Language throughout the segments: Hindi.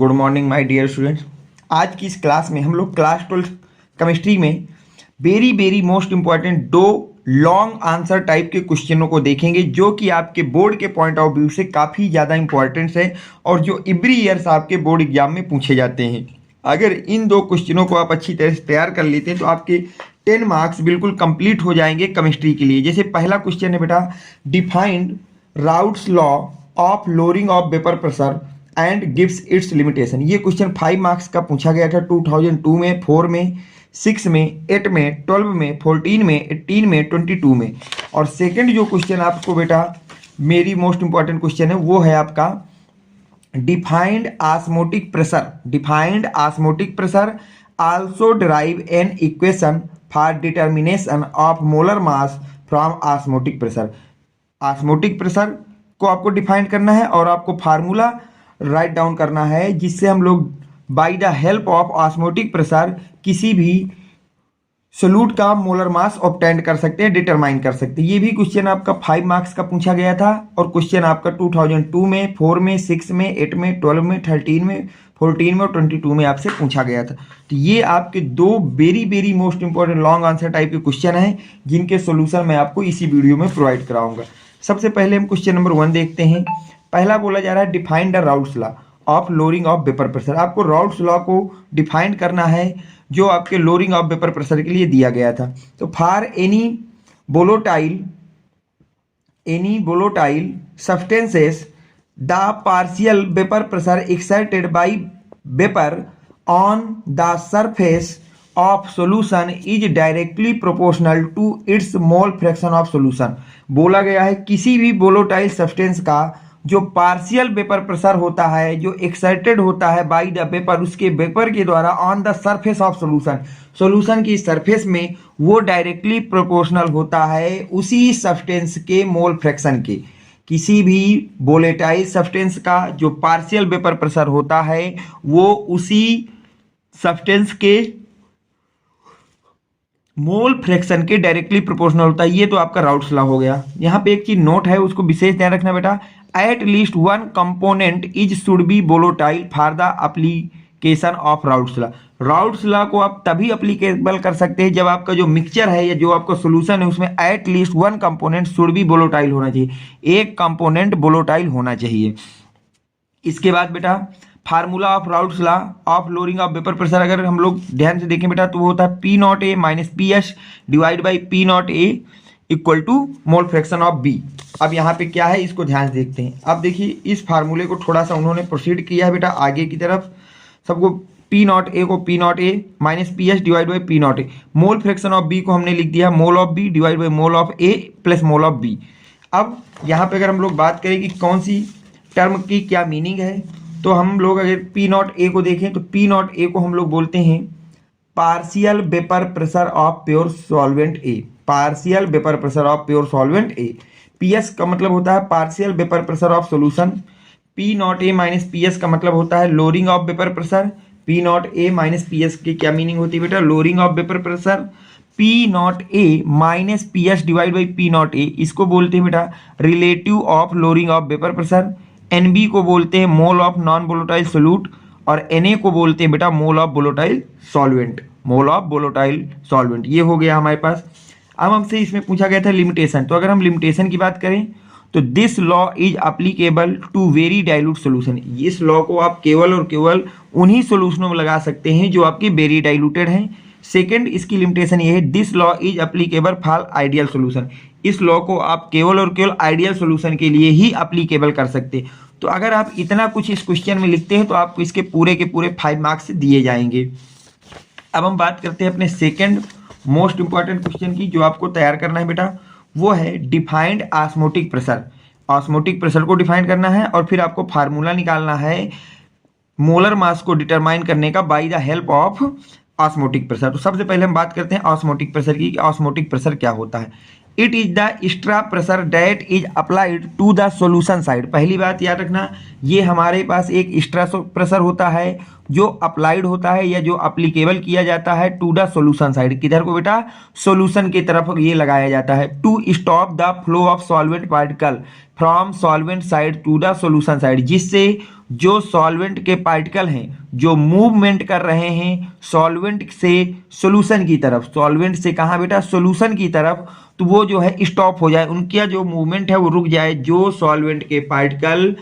Good morning my dear students. आज की इस क्लास में हम लोग क्लास 12 केमिस्ट्री में वेरी मोस्ट इंपॉर्टेंट दो लॉन्ग आंसर टाइप के क्वेश्चनों को देखेंगे जो कि आपके बोर्ड के पॉइंट ऑफ व्यू से काफ़ी ज़्यादा इंपॉर्टेंट है और जो एवरी ईयर्स आपके बोर्ड एग्जाम में पूछे जाते हैं। अगर इन दो क्वेश्चनों को आप अच्छी तरह से तैयार कर लेते हैं तो आपके 10 मार्क्स बिल्कुल कंप्लीट हो जाएंगे केमिस्ट्री के लिए। जैसे पहला क्वेश्चन है बेटा, defined routes law of lowering of vapour pressure and gives it's limitation. ये क्वेश्चन 5 मार्क्स का पूछा गया था 2002 में, 4 में, 6 में, 8 में, 12 में, 14 में, 18 में, 22 में। और सेकंड जो क्वेश्चन आपको बेटा मेरी मोस्ट इंपॉर्टेंट क्वेश्चन है वो है आपका defined osmotic pressure. Defined osmotic pressure also derive an equation for determination of molar mass from osmotic pressure. Osmotic pressure को आपको डिफाइन करना है और आपको फार्मूला राइट डाउन करना है जिससे हम लोग bye the help of osmotic pressure किसी भी सोल्यूट का मोलर मास ऑब्टेन कर सकते हैं, डिटरमाइन कर सकते हैं। ये भी क्वेश्चन आपका 5 मार्क्स का पूछा गया था और क्वेश्चन आपका 2002 में, 4 में, 6 में, 8 में, 12 में, 13 में, 14 में और 22 में आपसे पूछा गया था। तो ये आपके दो very most important long answer type के क्वेश्चन हैं जिनके सोल्यूशन मैं आपको इसी वीडियो में प्रोवाइड कराऊंगा। सबसे पहले हम क्वेश्चन नंबर 1 देखते हैं। पहला बोला जा रहा है define the routes law of lowering of vapour pressure. आपको राउट्स लॉ को डिफाइन करना है जो आपके लोअरिंग ऑफ वेपर प्रेशर के लिए दिया गया था। तो for any volatile substances the partial vapour pressure exerted by vapour on the surface of solution is directly proportional to its mole fraction of solution. बोला गया है किसी भी वोलेटाइल सब्सटेंस का जो पार्शियल वेपर प्रेशर होता है, जो एक्सर्टेड होता है बाय द वेपर, उसके वेपर के द्वारा on the surface of solution, solution की सरफेस में वो डायरेक्टली प्रोपोर्शनल होता है उसी सब्सटेंस के मोल फ्रैक्शन के। किसी भी वोलेटाइल सब्सटेंस का जो पार्शियल वेपर प्रेशर होता है वो उसी सब्सटेंस के मोल फ्रैक्शन के डायरेक्टली प्रोपोर्शनल होता है। ये तो आपका राउट्स लॉ हो गया। यहाँ पे एक चीज नोट है, उसको विशेष ध्यान रखना बेटा। At least one component is should be volatile for the application of routes law. Routes law को आप तभी अप्लीकेबल कर सकते हैं जब आपका जो मिक्सचर है या जो आपका सोल्यूशन है उसमें at least one component should be volatile होना चाहिए, एक कंपोनेंट वोलेटाइल होना चाहिए। इसके बाद बेटा formula of routes law of lowering of vapour pressure अगर हम लोग ध्यान से देखें बेटा तो वो होता है P not A minus P S divide by P not A equal to mole fraction of B. अब यहाँ पे क्या है इसको ध्यान से देखते हैं। अब देखिए इस फार्मूले को थोड़ा सा उन्होंने प्रोसीड किया है बेटा आगे की तरफ। सबको पी नॉट ए को P not A minus P S divide by P not A, mole fraction of B को हमने लिख दिया mole of B divide by mole of A plus mole of B. अब यहाँ पे अगर हम लोग बात करें कि कौन सी टर्म की क्या मीनिंग है तो हम लोग अगर पी नॉट ए को देखें तो पी नॉट ए को हम लोग बोलते हैं partial vapour pressure of pure solvent A. Partial vapour pressure of pure solvent A. P S का मतलब होता है partial vapour pressure of solution. P not A minus P S का मतलब होता है lowering of vapour pressure. P not A minus P S की क्या मीनिंग होती है बेटा, lowering of vapour pressure. P not A minus P S divide by P not ए इसको बोलते हैं बेटा relative of lowering of vapour pressure. NB को बोलते हैं mole of non volatile solute और Na को बोलते हैं बेटा mole of volatile solvent. Mole of volatile solvent ये हो गया हमारे पास। अब हमसे इसमें पूछा गया था लिमिटेशन। तो अगर हम लिमिटेशन की बात करें तो this law is applicable to very dilute solution. इस लॉ को आप केवल और केवल उन्हीं सोल्यूशनों में लगा सकते हैं जो आपके वेरी डाइल्यूटेड हैं। सेकंड इसकी लिमिटेशन ये है this law is applicable for ideal solution. इस लॉ को आप केवल और केवल आइडियल सोल्यूशन के लिए ही अप्लीकेबल कर सकते हैं। तो अगर आप इतना कुछ इस क्वेश्चन में लिखते हैं तो आपको इसके पूरे के पूरे 5 मार्क्स दिए जाएंगे। अब हम बात करते हैं अपने सेकंड मोस्ट इंपॉर्टेंट क्वेश्चन की जो आपको तैयार करना है बेटा, वो है defined osmotic pressure. Osmotic pressure को डिफाइन करना है और फिर आपको फार्मूला निकालना है मोलर मास को डिटरमाइन करने का by the help of osmotic pressure. तो सबसे पहले हम बात करते हैं ऑस्मोटिक प्रेशर की। ऑस्मोटिक प्रेशर क्या होता है। It is the extra pressure that is applied to the solution side. पहली बात याद रखना ये हमारे पास एक एक्स्ट्रा प्रेशर होता है जो अप्लाइड होता है या जो अप्लीकेबल किया जाता है टू द सॉल्यूशन साइड। किधर को बेटा, सॉल्यूशन की तरफ ये लगाया जाता है to stop the flow of solvent particle from solvent side to the solution side, जिससे जो सॉल्वेंट के पार्टिकल हैं जो मूवमेंट कर रहे हैं सॉल्वेंट से सॉल्यूशन की तरफ, सॉल्वेंट से कहाँ बेटा, सॉल्यूशन की तरफ, तो वो जो है स्टॉप हो जाए, उनका जो मूवमेंट है वो रुक जाए। जो सॉल्वेंट के पार्टिकल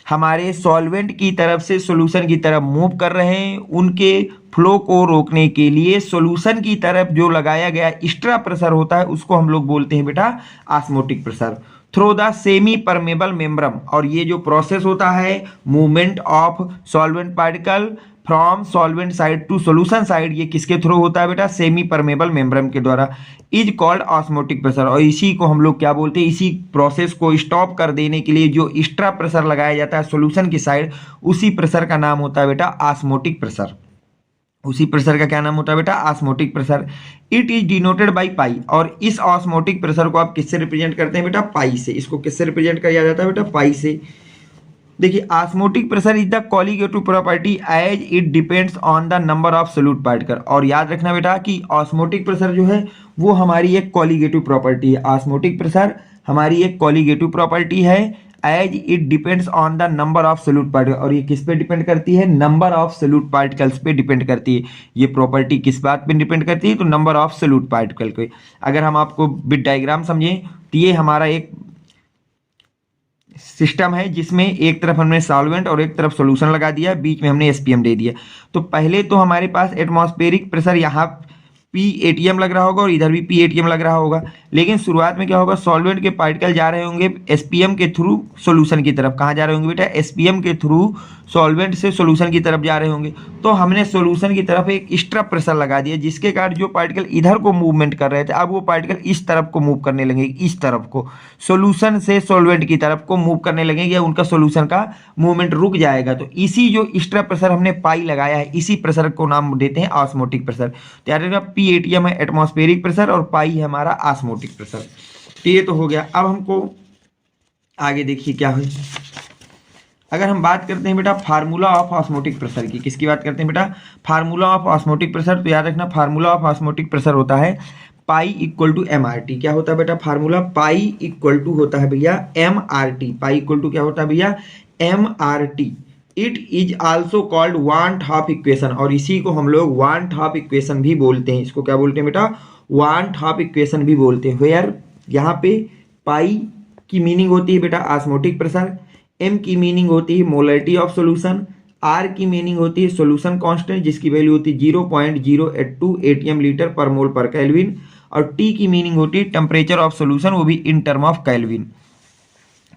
हमारे सॉल्वेंट की तरफ से सॉल्यूशन की तरफ मूव कर रहे हैं, उनके फ्लो को रोकने के लिए सॉल्यूशन की तरफ जो लगाया गया एक्स्ट्रा प्रेशर होता है उसको हम लोग बोलते हैं बेटा osmotic pressure through the semi permeable membrane. और ये जो प्रोसेस होता है movement of solvent particle from solvent side to solution side, ये किसके थ्रू होता है बेटा, सेमी परमेबल मेम्ब्रेन के द्वारा, इज कॉल्ड ऑस्मोटिक प्रेशर। और इसी को हम लोग क्या बोलते हैं, इसी प्रोसेस को स्टॉप कर देने के लिए जो एक्स्ट्रा प्रेशर लगाया जाता है सॉल्यूशन की साइड, उसी प्रेशर का नाम होता है बेटा ऑस्मोटिक प्रेशर। उसी प्रेशर का क्या नाम होता है बेटा, osmotic pressure. It is denoted by pi. और इस ऑस्मोटिक प्रेशर को आप किससे रिप्रेजेंट करते हैं बेटा, पाई से। इसको किससे रिप्रेजेंट किया जाता है बेटा, पाई से। देखिए osmotic pressure is the colligative property as it depends on the number of solute particle. और याद रखना बेटा कि ऑस्मोटिक प्रेशर जो है वो हमारी एक कॉलिगेटिव प्रॉपर्टी है। ऑस्मोटिक प्रेशर हमारी एक कॉलिगेटिव प्रॉपर्टी है as it depends on the number of solute particle. और ये किस पे डिपेंड करती है, नंबर ऑफ सोल्यूट पार्टिकल्स पे डिपेंड करती है। ये प्रॉपर्टी किस बात पे डिपेंड करती है, तो नंबर ऑफ सोल्यूट पार्टिकल पे। अगर हम आपको बिट डायग्राम समझें तो ये हमारा एक सिस्टम है जिसमें एक तरफ हमने सॉल्वेंट और एक तरफ सॉल्यूशन लगा दिया, बीच में हमने एसपीएम दे दिया। तो पहले तो हमारे पास एटमॉस्फेरिक प्रेशर यहाँ PATM लग रहा होगा और इधर भी PATM लग रहा होगा। लेकिन शुरुआत में क्या होगा, सॉल्वेंट के पार्टिकल जा रहे होंगे SPM के थ्रू सॉल्यूशन की तरफ। कहाँ जा रहे होंगे बेटा, SPM के थ्रू सॉल्वेंट से सॉल्यूशन की तरफ जा रहे होंगे। तो हमने सॉल्यूशन की तरफ एक एक्स्ट्रा प्रेशर लगा दिया जिसके कारण जो पार्टिकल इधर को मूवमेंट कर रहे थे अब वो पार्टिकल इस तरफ को मूव करने लगेंगे, इस तरफ को सॉल्यूशन से सॉल्वेंट की तरफ को मूव करने लगेंगे, उनका सॉल्यूशन का मूवमेंट रुक जाएगा। तो इसी जो एक्स्ट्रा प्रेशर हमने पाई लगाया है इसी प्रेशर को नाम देते हैं ऑस्मोटिक प्रेशर। तो याद रखना PATM है एटमॉस्फेरिक प्रेशर और पाई है हमारा ऑस्मोटिक प्रेशर। तो ये तो हो गया। अब हमको आगे देखिए क्या है। अगर हम बात करते हैं बेटा फार्मूला ऑफ ऑस्मोटिक प्रेशर की, किसकी बात करते हैं बेटा, फार्मूला ऑफ ऑस्मोटिक प्रेशर। तो याद रखना फार्मूला ऑफ ऑस्मोटिक प्रेशर होता है पाई इक्वल टू MRT। क्या होता है बेटा फार्मूला, पाई इक्वल टू होता है भैया MRT। पाई इक्वल टू क्या होता है भैया, MRT। It is also called want Hoff equation. और इसी को हम लोग वांट हाफ इक्वेशन भी बोलते हैं। इसको क्या बोलते हैं बेटा, वांट हाफ इक्वेशन भी बोलते हैं। वेयर यहाँ पे पाई की मीनिंग होती है बेटा ऑस्मोटिक प्रेशर, M की मीनिंग होती है मोलरिटी ऑफ सॉल्यूशन, R की मीनिंग होती है सॉल्यूशन कांस्टेंट जिसकी वैल्यू होती है 0.082 ATM लीटर पर मोल पर केल्विन, और T की मीनिंग होती है टेम्परेचर ऑफ सॉल्यूशन, वो भी इन टर्म ऑफ केल्विन।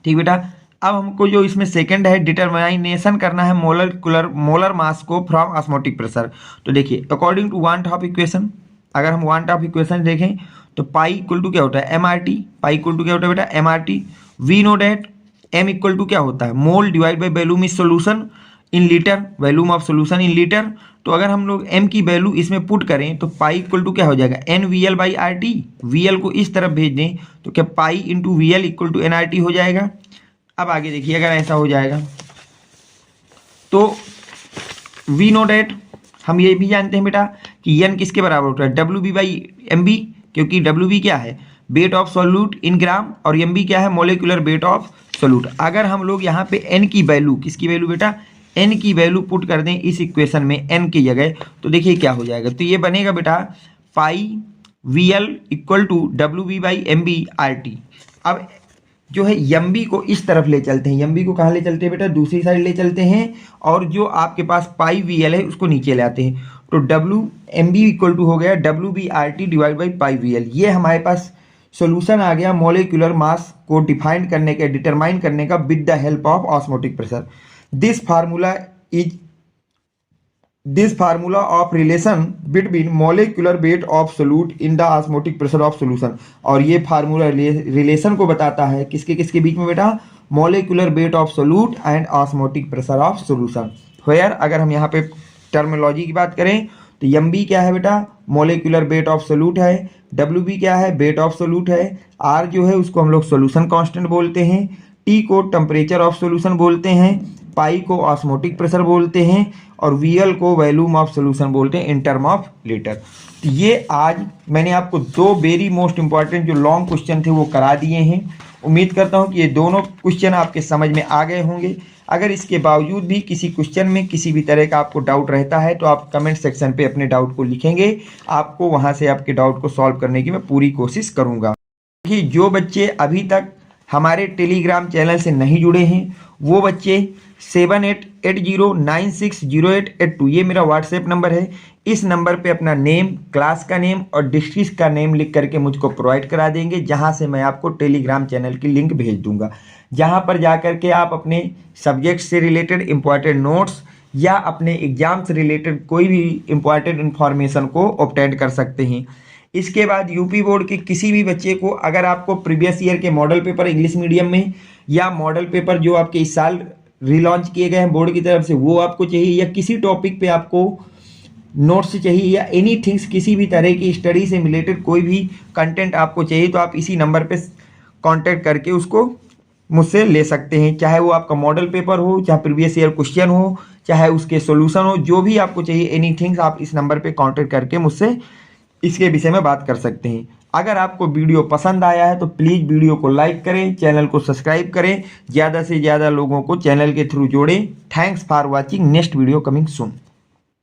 ठीक बेटा। अब हमको जो इसमें सेकंड है डिटरमिनेशन करना है मोलर मास को फ्रॉम ऑस्मोटिक प्रेशर। तो देखिए according to van't Hoff equation, अगर हम वांट हाफ इक्वेशन देखें तो पाई इक्वल टू क्या होता है MRT। पाई इक्वल टू क्या होता है बेटा MRT। We know that M equal to क्या होता है mole divide by volume is solution in litre, volume of solution in litre. तो अगर हम लोग M की वैल्यू इसमें पुट करें तो पाई इक्वल टू क्या हो जाएगा NVL बाई RT। VL को इस तरफ भेज दें तो क्या pi into VL equal to NRT हो जाएगा। अब आगे देखिए अगर ऐसा हो जाएगा तो वी नो डेट हम ये भी जानते हैं बेटा कि N किसके बराबर होता है WB बाई MB, क्योंकि WB क्या है वेट ऑफ सॉल्यूट इन ग्राम और MB क्या है मोलिकुलर वेट ऑफ सॉल्यूट। अगर हम लोग यहाँ पे N की वैल्यू, किसकी वैल्यू बेटा N की वैल्यू पुट कर दें इस इक्वेशन में N की जगह, तो देखिए क्या हो जाएगा। तो ये बनेगा बेटा pi VL equal to WB by MB RT। अब जो है MB को इस तरफ ले चलते हैं, MB को कहाँ ले चलते हैं बेटा दूसरी साइड ले चलते हैं, और जो आपके पास पाई VL है उसको नीचे ले आते हैं। तो MB इक्वल टू हो गया WB RT divide by pi VL। ये हमारे पास सॉल्यूशन आ गया मॉलिक्यूलर मास को डिफाइन करने के, डिटरमाइन करने का with the help of osmotic pressure. This formula of relation between molecular weight of solute in the osmotic pressure of solution. और ये फार्मूला रिलेशन को बताता है किसके किसके बीच में बेटा, molecular weight of solute and osmotic pressure of solution. Where अगर हम यहाँ पे टर्मिनोलॉजी की बात करें तो MB क्या है बेटा मॉलिक्यूलर वेट ऑफ सोल्यूट है, WB क्या है वेट ऑफ सोल्यूट है, R जो है उसको हम लोग सोल्यूशन कांस्टेंट बोलते हैं, T को टेम्परेचर ऑफ सोल्यूशन बोलते हैं, पाई को ऑस्मोटिक प्रेशर बोलते हैं और वीएल को वॉल्यूम ऑफ सॉल्यूशन बोलते हैं इन टर्म ऑफ लीटर। तो ये आज मैंने आपको दो वेरी मोस्ट इंपॉर्टेंट जो लॉन्ग क्वेश्चन थे वो करा दिए हैं। उम्मीद करता हूँ कि ये दोनों क्वेश्चन आपके समझ में आ गए होंगे। अगर इसके बावजूद भी किसी क्वेश्चन में किसी भी तरह का आपको डाउट रहता है तो आप कमेंट सेक्शन पे अपने डाउट को लिखेंगे, आपको वहाँ से आपके डाउट को सॉल्व करने की मैं पूरी कोशिश करूँगा। कि जो बच्चे अभी तक हमारे टेलीग्राम चैनल से नहीं जुड़े हैं वो बच्चे 7880960882 ये मेरा व्हाट्सएप नंबर है। इस नंबर पे अपना नेम, क्लास का नेम और डिस्ट्रिक्ट का नेम लिख करके मुझको प्रोवाइड करा देंगे, जहां से मैं आपको टेलीग्राम चैनल की लिंक भेज दूंगा, जहां पर जा करके आप अपने सब्जेक्ट से रिलेटेड इंपॉर्टेंट नोट्स या अपने एग्जाम से रिलेटेड कोई भी इंपॉर्टेंट इंफॉर्मेशन को ऑब्टेन कर सकते हैं। इसके बाद यूपी बोर्ड के किसी भी बच्चे को अगर आपको प्रीवियस ईयर के मॉडल पेपर इंग्लिश मीडियम में या मॉडल पेपर जो आपके इस साल रिलॉन्च किए गए हैं बोर्ड की तरफ से वो आपको चाहिए, या किसी टॉपिक पे आपको नोट्स चाहिए या एनी थिंग्स किसी भी तरह की स्टडी से रिलेटेड कोई भी कंटेंट आपको चाहिए, तो आप इसी नंबर पे कांटेक्ट करके उसको मुझसे ले सकते हैं। चाहे वो आपका मॉडल पेपर हो, चाहे प्रीवियस ईयर क्वेश्चन हो, चाहे उसके सॉल्यूशन हो, जो भी आपको चाहिए एनी थिंग्स आप इस नंबर पे कांटेक्ट करके मुझसे इसके विषय में बात कर सकते हैं। अगर आपको वीडियो पसंद आया है तो प्लीज़ वीडियो को लाइक करें, चैनल को सब्सक्राइब करें, ज़्यादा से ज़्यादा लोगों को चैनल के थ्रू जोड़ें। Thanks for watching. Next video coming soon.